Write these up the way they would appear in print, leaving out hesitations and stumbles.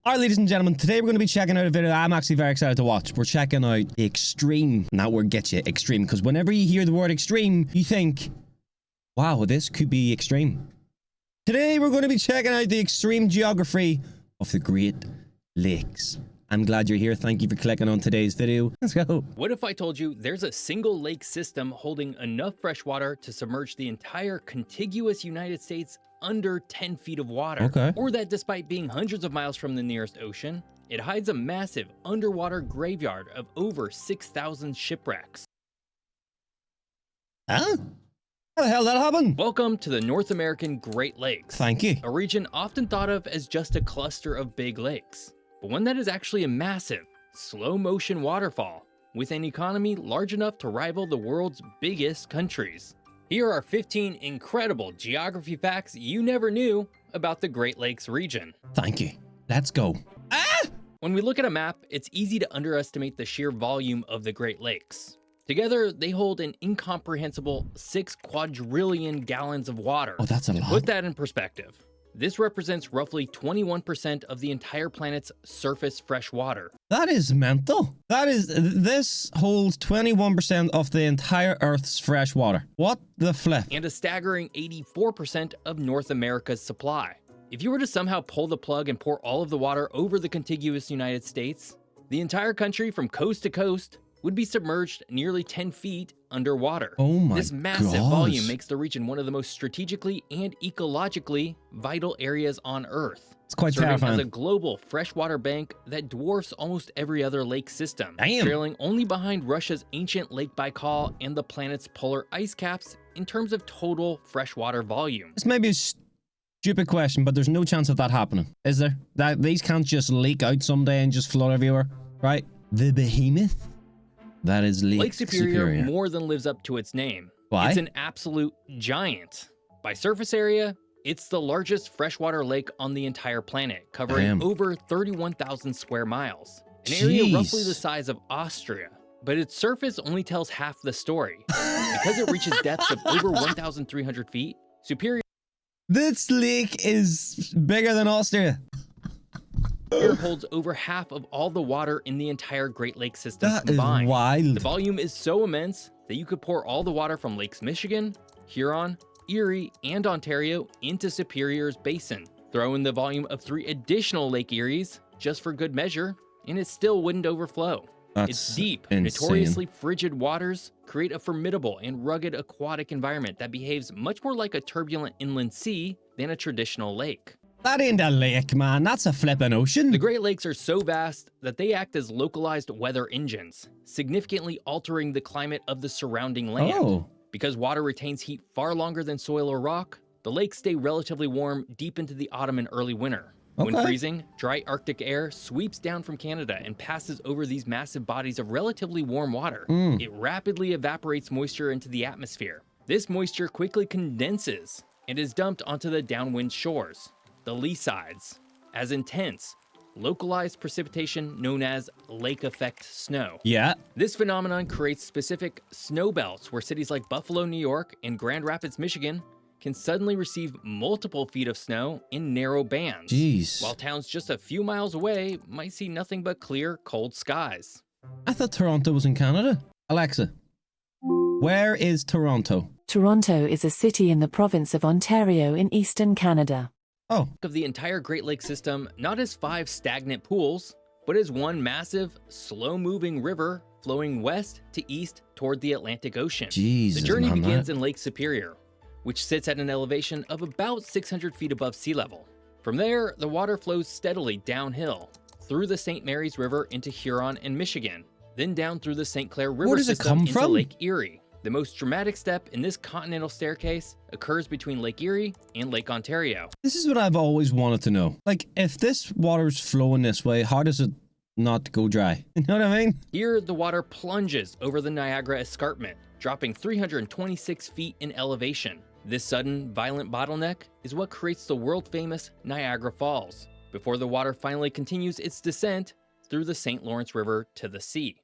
All right, ladies and gentlemen, today we're going to be checking out a video I'm actually very excited to watch. We're checking out the extreme. And that word gets you, extreme, because whenever you hear the word extreme, you think, wow, this could be extreme. Today we're going to be checking out the extreme geography of the Great Lakes. I'm glad you're here. Thank you for clicking on today's video. Let's go. What if I told you there's a single lake system holding enough fresh water to submerge the entire contiguous United States under 10 feet of water? Okay. Or that despite being hundreds of miles from the nearest ocean, it hides a massive underwater graveyard of over 6,000 shipwrecks. Huh? How the hell did that happen? Welcome to the North American Great Lakes. Thank you. A region often thought of as just a cluster of big lakes, but one that is actually a massive, slow-motion waterfall with an economy large enough to rival the world's biggest countries. Here are 15 incredible geography facts you never knew about the Great Lakes region. Thank you. Let's go. Ah! When we look at a map, it's easy to underestimate the sheer volume of the Great Lakes. Together, they hold an incomprehensible 6 quadrillion gallons of water. Oh, that's a To lot. put that in perspective, this represents roughly 21% of the entire planet's surface fresh water. That is mental. This holds 21% of the entire Earth's fresh water. What the flip? And a staggering 84% of North America's supply. If you were to somehow pull the plug and pour all of the water over the contiguous United States, the entire country from coast to coast would be submerged nearly 10 feet underwater. Oh my This massive gosh. volume makes the region one of the most strategically and ecologically vital areas on Earth. It's quite Serving terrifying. as a global freshwater bank that dwarfs almost every other lake system, Damn. trailing only behind Russia's ancient Lake Baikal and the planet's polar ice caps in terms of total freshwater volume. This may be a stupid question, but there's no chance of that happening, is there? That these can't just leak out someday and just flood everywhere, right? The behemoth? That is Lake Superior more than lives up to its name. Why? It's an absolute giant. By surface area, it's the largest freshwater lake on the entire planet, covering Damn. over 31,000 square miles, an area Jeez. roughly the size of Austria. But its surface only tells half the story. Because it reaches depths of over 1,300 feet, Superior This lake is bigger than Austria. holds over half of all the water in the entire Great Lakes system That is combined. wild. The volume is so immense that you could pour all the water from Lakes Michigan, Huron, Erie, and Ontario into Superior's basin. Throw in the volume of 3 additional Lake Eries, just for good measure, and it still wouldn't overflow. That's Its deep, insane. notoriously frigid waters create a formidable and rugged aquatic environment that behaves much more like a turbulent inland sea than a traditional lake. That ain't a lake, man. That's a flippin' ocean. The Great Lakes are so vast that they act as localized weather engines, significantly altering the climate of the surrounding land. Oh. Because water retains heat far longer than soil or rock, the lakes stay relatively warm deep into the autumn and early winter. When Okay. freezing, dry Arctic air sweeps down from Canada and passes over these massive bodies of relatively warm water. It rapidly evaporates moisture into the atmosphere. This moisture quickly condenses and is dumped onto the downwind shores, the lee sides, as intense, localized precipitation known as lake effect snow. Yeah. This phenomenon creates specific snow belts where cities like Buffalo, New York, and Grand Rapids, Michigan can suddenly receive multiple feet of snow in narrow bands, Jeez. while towns just a few miles away might see nothing but clear, cold skies. I thought Toronto was in Canada. Alexa, where is Toronto? Toronto is a city in the province of Ontario in eastern Canada. Oh, Think of the entire Great Lakes system not as 5 stagnant pools, but as one massive, slow-moving river flowing west to east toward the Atlantic Ocean. Jesus, The journey man, begins that- in Lake Superior, which sits at an elevation of about 600 feet above sea level. From there, the water flows steadily downhill through the St. Mary's River into Huron and Michigan, then down through the St. Clair River does it system come into from? Lake Erie. The most dramatic step in this continental staircase occurs between Lake Erie and Lake Ontario. This is what I've always wanted to know. Like, if this water's flowing this way, how does it not go dry? You know what I mean? Here, the water plunges over the Niagara Escarpment, dropping 326 feet in elevation. This sudden, violent bottleneck is what creates the world-famous Niagara Falls, before the water finally continues its descent through the St. Lawrence River to the sea.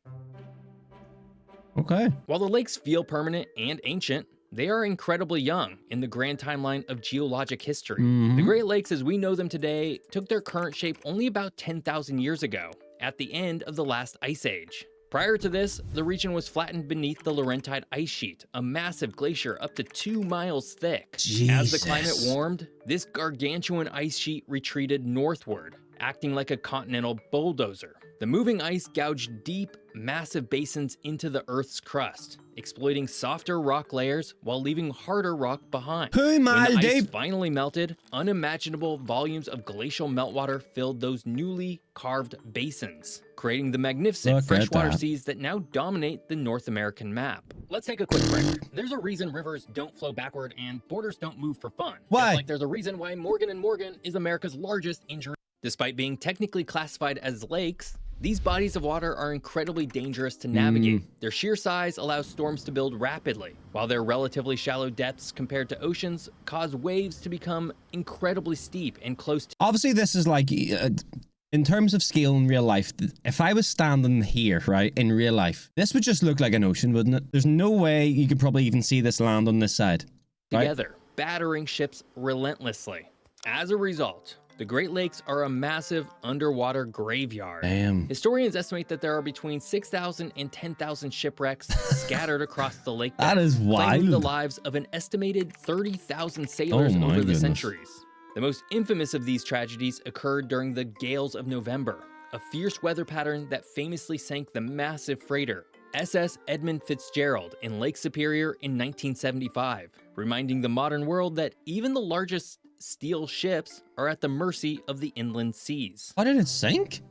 Okay. While the lakes feel permanent and ancient, they are incredibly young in the grand timeline of geologic history. The Great Lakes as we know them today took their current shape only about 10,000 years ago, at the end of the last ice age. Prior to this, the region was flattened beneath the Laurentide ice sheet, a massive glacier up to 2 miles thick. Jesus. As the climate warmed, this gargantuan ice sheet retreated northward, acting like a continental bulldozer. The moving ice gouged deep, massive basins into the Earth's crust, exploiting softer rock layers while leaving harder rock behind. When the ice finally melted, unimaginable volumes of glacial meltwater filled those newly carved basins, creating the magnificent freshwater seas that now dominate the North American map. Let's take a quick break. There's a reason rivers don't flow backward and borders don't move for fun. Why? Just like there's a reason why Morgan & Morgan is America's largest injury. Despite being technically classified as lakes, these bodies of water are incredibly dangerous to navigate. Their sheer size allows storms to build rapidly, while their relatively shallow depths compared to oceans cause waves to become incredibly steep and close to... Obviously, this is like, in terms of scale in real life, if I was standing here, right, in real life, this would just look like an ocean, wouldn't it? There's no way you could probably even see this land on this side. Together, battering ships relentlessly. As a result, the Great Lakes are a massive underwater graveyard. Damn. Historians estimate that there are between 6,000 and 10,000 shipwrecks scattered across the lake. That is claiming wild. the lives of an estimated 30,000 sailors over the centuries. The most infamous of these tragedies occurred during the gales of November, a fierce weather pattern that famously sank the massive freighter SS Edmund Fitzgerald in Lake Superior in 1975, reminding the modern world that even the largest steel ships are at the mercy of the inland seas. How did it sink?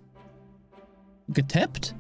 Get tipped?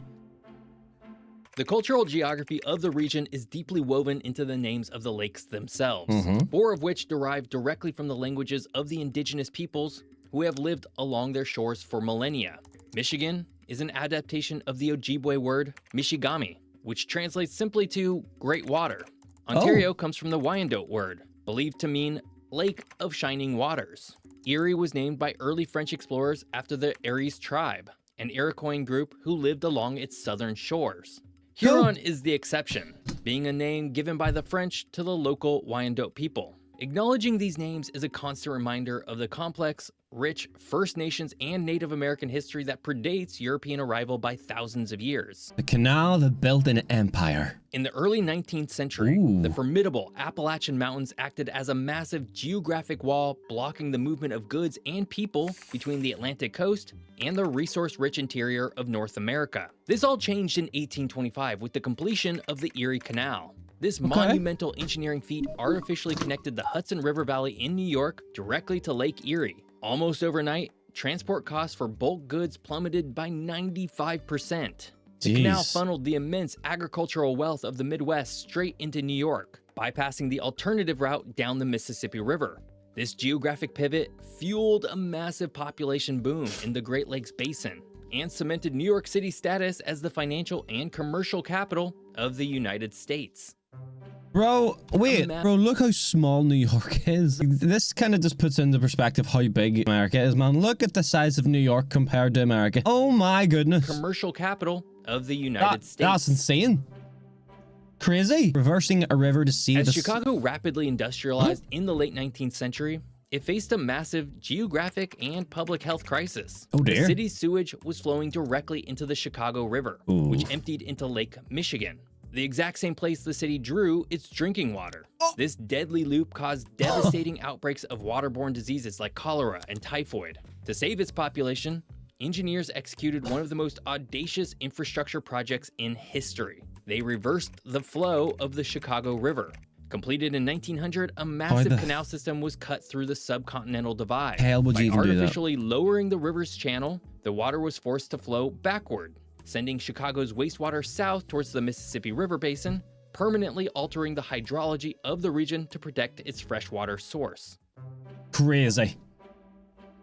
The cultural geography of the region is deeply woven into the names of the lakes themselves, 4 of which derive directly from the languages of the indigenous peoples who have lived along their shores for millennia. Michigan is an adaptation of the Ojibwe word Michigami, which translates simply to Great Water. Ontario comes from the Wyandot word, believed to mean Lake of Shining Waters. Erie was named by early French explorers after the Eries tribe, an Iroquois group who lived along its southern shores. Huron is the exception, being a name given by the French to the local Wyandot people. Acknowledging these names is a constant reminder of the complex, rich First Nations and Native American history that predates European arrival by thousands of years. The canal that built an empire. In the early 19th century, the formidable Appalachian Mountains acted as a massive geographic wall blocking the movement of goods and people between the Atlantic coast and the resource-rich interior of North America. This all changed in 1825 with the completion of the Erie Canal. This monumental engineering feat artificially connected the Hudson River Valley in New York directly to Lake Erie. Almost overnight, transport costs for bulk goods plummeted by 95%. The canal funneled the immense agricultural wealth of the Midwest straight into New York, bypassing the alternative route down the Mississippi River. This geographic pivot fueled a massive population boom in the Great Lakes Basin and cemented New York City's status as the financial and commercial capital of the United States. Bro, wait, bro, look how small New York is. This kind of just puts into perspective how big America is, man. Look at the size of New York compared to America. Oh my goodness. Commercial capital of the United States. That's insane. Crazy. Reversing a river to see As Chicago rapidly industrialized in the late 19th century, it faced a massive geographic and public health crisis. Oh dear. The city's sewage was flowing directly into the Chicago River, which emptied into Lake Michigan, the exact same place the city drew its drinking water. This deadly loop caused devastating outbreaks of waterborne diseases like cholera and typhoid. To save its population, engineers executed one of the most audacious infrastructure projects in history. They reversed the flow of the Chicago River. Completed in 1900, a massive canal system was cut through the subcontinental divide. Hell would you even do that? By artificially lowering the river's channel, the water was forced to flow backward, sending Chicago's wastewater south towards the Mississippi River Basin, permanently altering the hydrology of the region to protect its freshwater source. Crazy.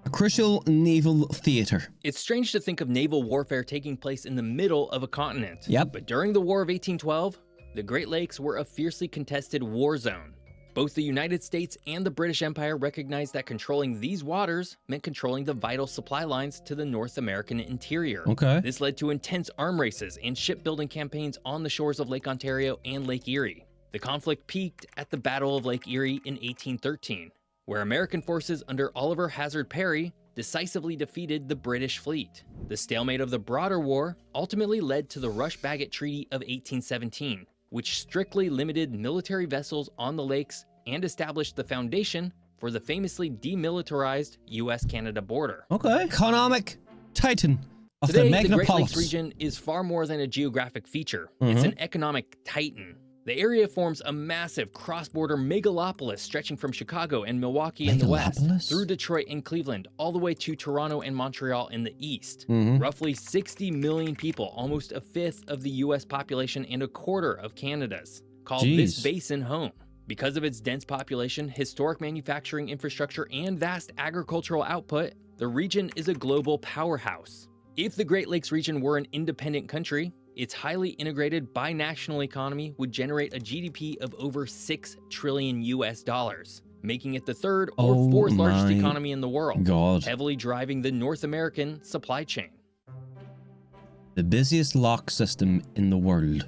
A crucial naval theater. It's strange to think of naval warfare taking place in the middle of a continent. Yep. But during the War of 1812, the Great Lakes were a fiercely contested war zone. Both the United States and the British Empire recognized that controlling these waters meant controlling the vital supply lines to the North American interior. This led to intense arm races and shipbuilding campaigns on the shores of Lake Ontario and Lake Erie. The conflict peaked at the Battle of Lake Erie in 1813, where American forces under Oliver Hazard Perry decisively defeated the British fleet. The stalemate of the broader war ultimately led to the Rush-Bagot Treaty of 1817, which strictly limited military vessels on the lakes and established the foundation for the famously demilitarized US-Canada border. Okay. Economic titan of Today, the the Great Lakes Megalopolis. region is far more than a geographic feature. It's an economic titan. The area forms a massive cross-border megalopolis stretching from Chicago and Milwaukee in the west, Megalopolis? through Detroit and Cleveland, all the way to Toronto and Montreal in the east. Roughly 60 million people, almost a fifth of the US population and a quarter of Canada's, call this Jeez. basin home. Because of its dense population, historic manufacturing infrastructure, and vast agricultural output, the region is a global powerhouse. If the Great Lakes region were an independent country, its highly integrated binational economy would generate a GDP of over $6 trillion US, making it the third or Oh fourth largest my economy in the world, God. heavily driving the North American supply chain. The busiest lock system in the world.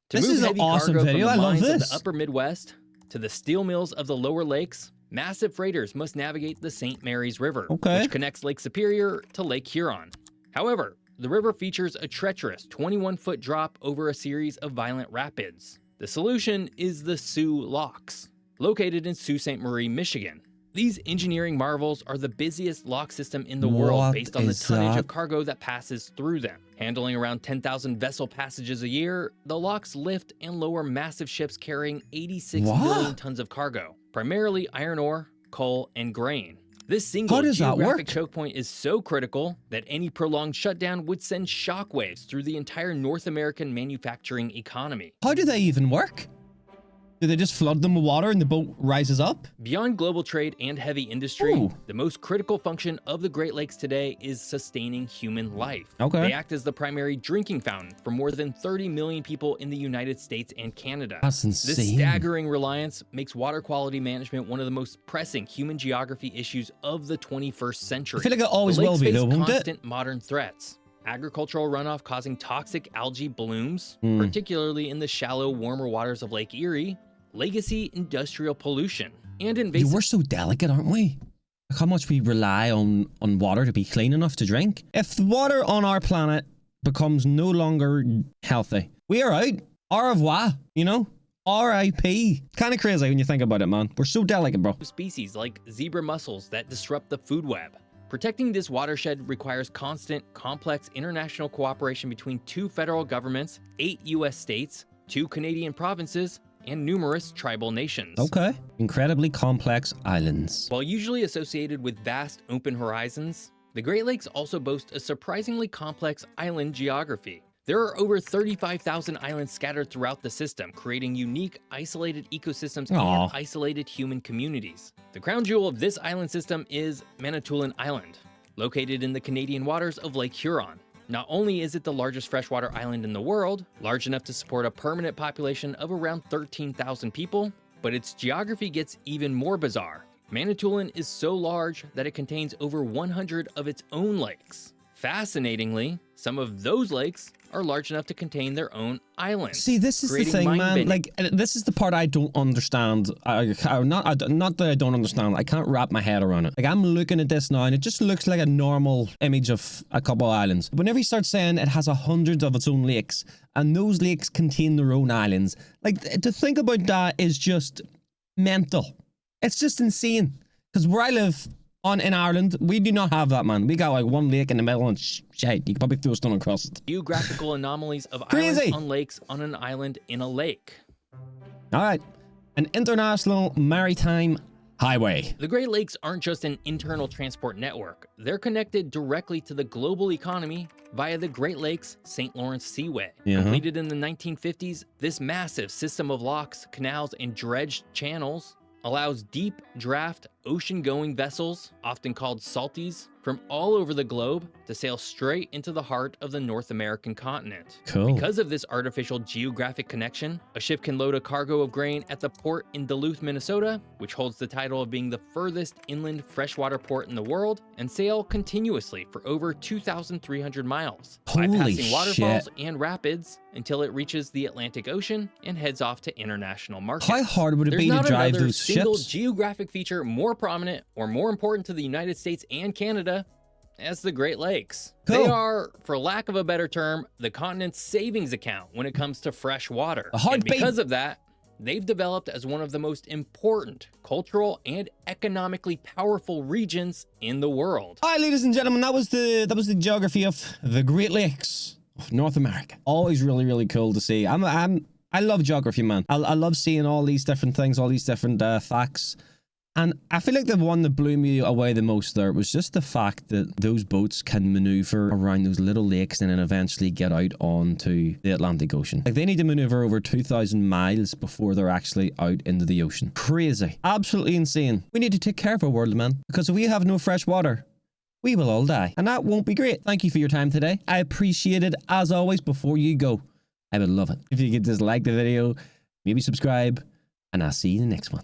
To This move is an heavy awesome cargo video. I from the love mines of this. the upper Midwest to the steel mills of the lower lakes, massive freighters must navigate the St. Mary's River, Okay. which connects Lake Superior to Lake Huron. However, the river features a treacherous 21-foot drop over a series of violent rapids. The solution is the Soo Locks, located in Sault Ste. Marie, Michigan. These engineering marvels are the busiest lock system in the world What based on the is tonnage that? of cargo that passes through them. Handling around 10,000 vessel passages a year, the locks lift and lower massive ships carrying 86 What? million tons of cargo, primarily iron ore, coal, and grain. This single How does that geographic work? choke point is so critical that any prolonged shutdown would send shockwaves through the entire North American manufacturing economy. How do they even work? Do they just flood them with water and the boat rises up? Beyond global trade and heavy industry, Ooh. the most critical function of the Great Lakes today is sustaining human life. Okay. They act as the primary drinking fountain for more than 30 million people in the United States and Canada. That's This insane. staggering reliance makes water quality management one of the most pressing human geography issues of the 21st century. I feel like it always The lakes will be, though, face won't it? constant modern threats. Agricultural runoff causing toxic algae blooms, Hmm. particularly in the shallow, warmer waters of Lake Erie, legacy industrial pollution, and Dude, invasive we're so delicate, aren't we? Like how much we rely on water to be clean enough to drink. If the water on our planet becomes no longer healthy, we are out. Au revoir, you know? R.I.P. Kind of crazy when you think about it, man. We're so delicate, bro. species like zebra mussels that disrupt the food web. Protecting this watershed requires constant, complex international cooperation between 2 federal governments, 8 US states, 2 Canadian provinces, and numerous tribal nations. Okay. Incredibly complex islands. While usually associated with vast open horizons, the Great Lakes also boast a surprisingly complex island geography. There are over 35,000 islands scattered throughout the system, creating unique, isolated ecosystems Aw. and isolated human communities. The crown jewel of this island system is Manitoulin Island, located in the Canadian waters of Lake Huron. Not only is it the largest freshwater island in the world, large enough to support a permanent population of around 13,000 people, but its geography gets even more bizarre. Manitoulin is so large that it contains over 100 of its own lakes. Fascinatingly, some of those lakes are large enough to contain their own islands. See, this is the creating thing, man. mind-bending- Like, this is the part I don't understand. Not that I don't understand. I can't wrap my head around it. Like, I'm looking at this now, and it just looks like a normal image of a couple of islands. Whenever you start saying it has 100 of its own lakes, and those lakes contain their own islands, like, to think about that is just mental. It's just insane. Because where I live in Ireland, we do not have that, man. We got like one lake in the middle and shit. You could probably throw a stone across it. geographical anomalies of Crazy. islands on lakes on an island in a lake. All right. An international maritime highway. The Great Lakes aren't just an internal transport network. They're connected directly to the global economy via the Great Lakes St. Lawrence Seaway. Yeah. Completed in the 1950s, this massive system of locks, canals, and dredged channels allows deep draft ocean-going vessels, often called salties, from all over the globe to sail straight into the heart of the North American continent. Cool. Because of this artificial geographic connection, a ship can load a cargo of grain at the port in Duluth, Minnesota, which holds the title of being the furthest inland freshwater port in the world, and sail continuously for over 2,300 miles, Holy bypassing waterfalls shit. and rapids until it reaches the Atlantic Ocean and heads off to international markets. How hard would it There's be to not drive another those single ships? geographic feature more prominent or more important to the United States and Canada as the Great Lakes. Cool. They are, for lack of a better term, the continent's savings account when it comes to fresh water. A hard And beat. because of that, they've developed as one of the most important cultural and economically powerful regions in the world. All right, ladies and gentlemen, that was the geography of the Great Lakes of North America. Always really, really cool to see. I love geography, man. I love seeing all these different things, all these different facts. And I feel like the one that blew me away the most there was just the fact that those boats can maneuver around those little lakes and then eventually get out onto the Atlantic Ocean. Like, they need to maneuver over 2,000 miles before they're actually out into the ocean. Crazy. Absolutely insane. We need to take care of our world, man. Because if we have no fresh water, we will all die. And that won't be great. Thank you for your time today. I appreciate it. As always, before you go, I would love it if you could just like the video, maybe subscribe, and I'll see you in the next one.